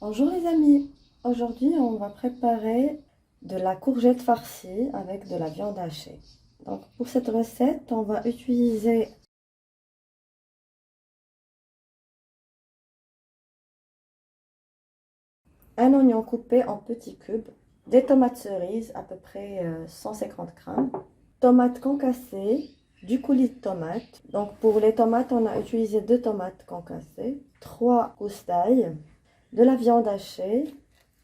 Bonjour les amis, aujourd'hui on va préparer de la courgette farcie avec de la viande hachée. Donc pour cette recette on va utiliser un oignon coupé en petits cubes, des tomates cerises à peu près 150 grammes, tomates concassées, du coulis de tomate. Donc pour les tomates on a utilisé 2 tomates concassées, 3 gousses d'ail, de la viande hachée.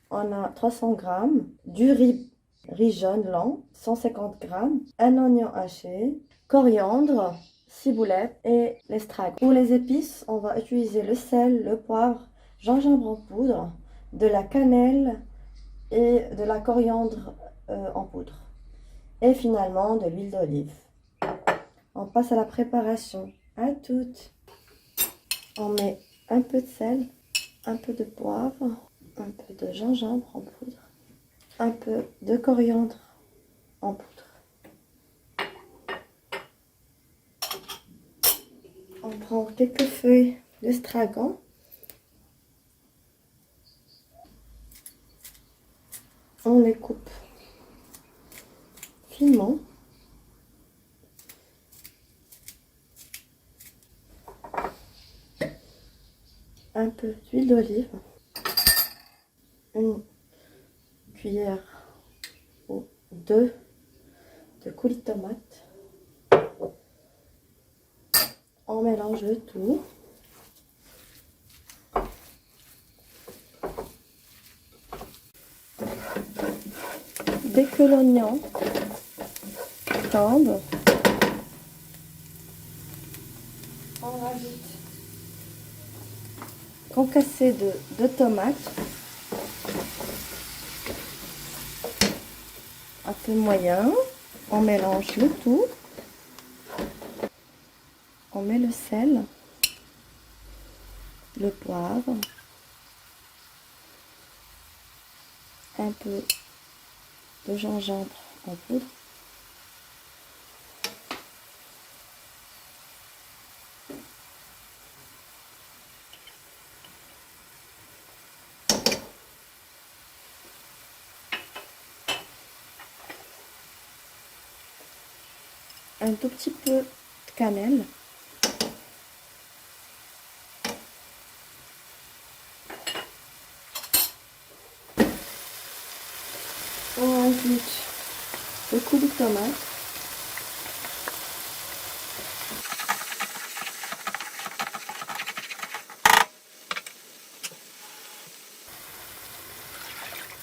On a 300 grammes, du riz jaune lent, 150 grammes, un oignon haché, coriandre, ciboulette et l'estragon. Pour les épices, on va utiliser le sel, le poivre, gingembre en poudre, de la cannelle et de la coriandre en poudre. Et finalement, de l'huile d'olive. On passe à la préparation. À toutes. On met un peu de sel, un peu de poivre, un peu de gingembre en poudre, un peu de coriandre en poudre. On prend quelques feuilles d'estragon. On les coupe finement. Un peu d'huile d'olive. Une cuillère ou deux de coulis de tomate. On mélange le tout. Dès que l'oignon tombe, on rajoute concassé de tomates, un peu moyen. On mélange le tout. On met le sel, le poivre, un peu de gingembre en poudre. Un tout petit peu de cannelle. On rajoute le coulis de tomate.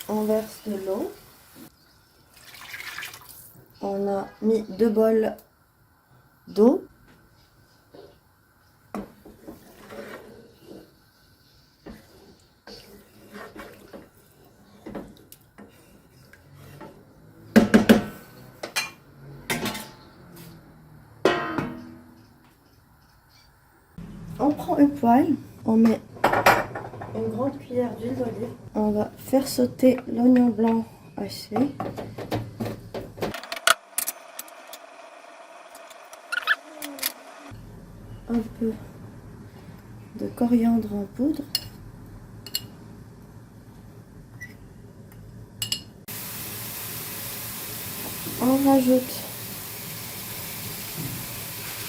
On verse de l'eau. On a mis 2 bols d'eau. On prend une poêle, on met une grande cuillère d'huile d'olive. On va faire sauter l'oignon blanc haché. Un peu de coriandre en poudre. On rajoute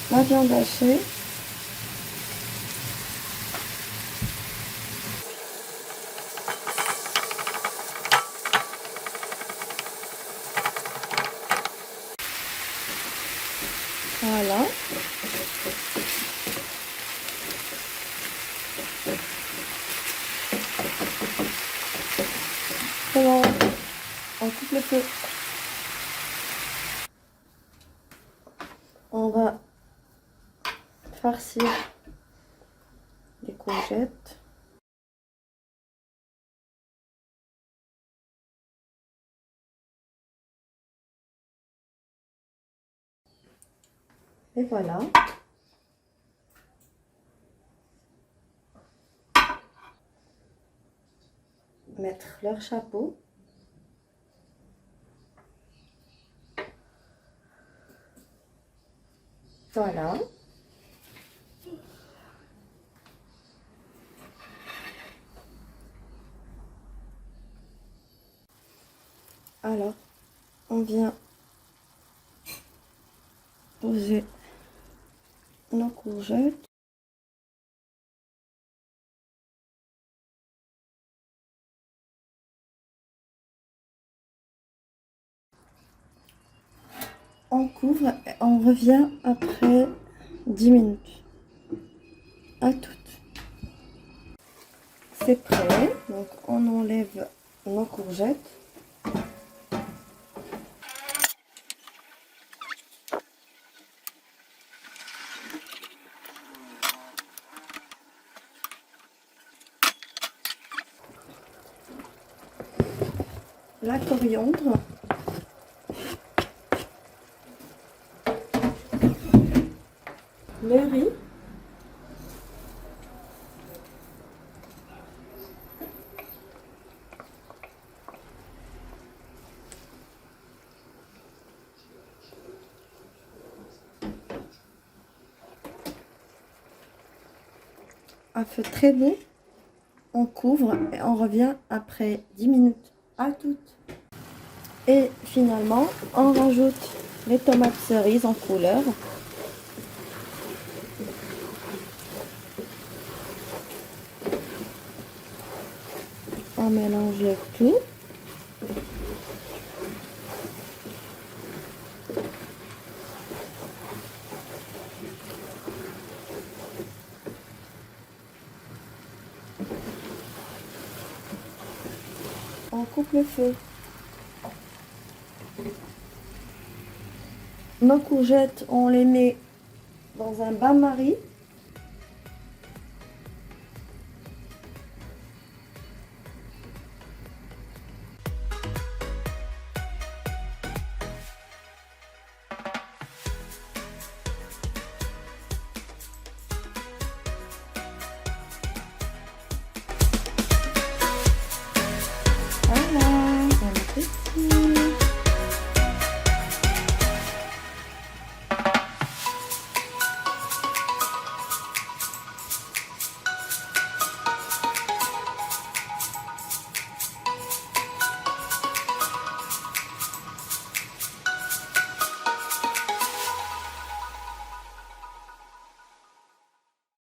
la viande hachée. Voilà. C'est bon. On coupe le feu. On va farcir les courgettes. Et voilà. Mettre leur chapeau. Voilà. on vient poser nos courgettes. On couvre et on revient après 10 minutes. À toutes. C'est prêt, donc on enlève nos courgettes. La coriandre. Le riz. À feu très doux, on couvre et on revient après 10 minutes. À toutes. Et finalement, on rajoute les tomates cerises en couleur. On mélange le tout. On coupe le feu. Nos courgettes, on les met dans un bain-marie.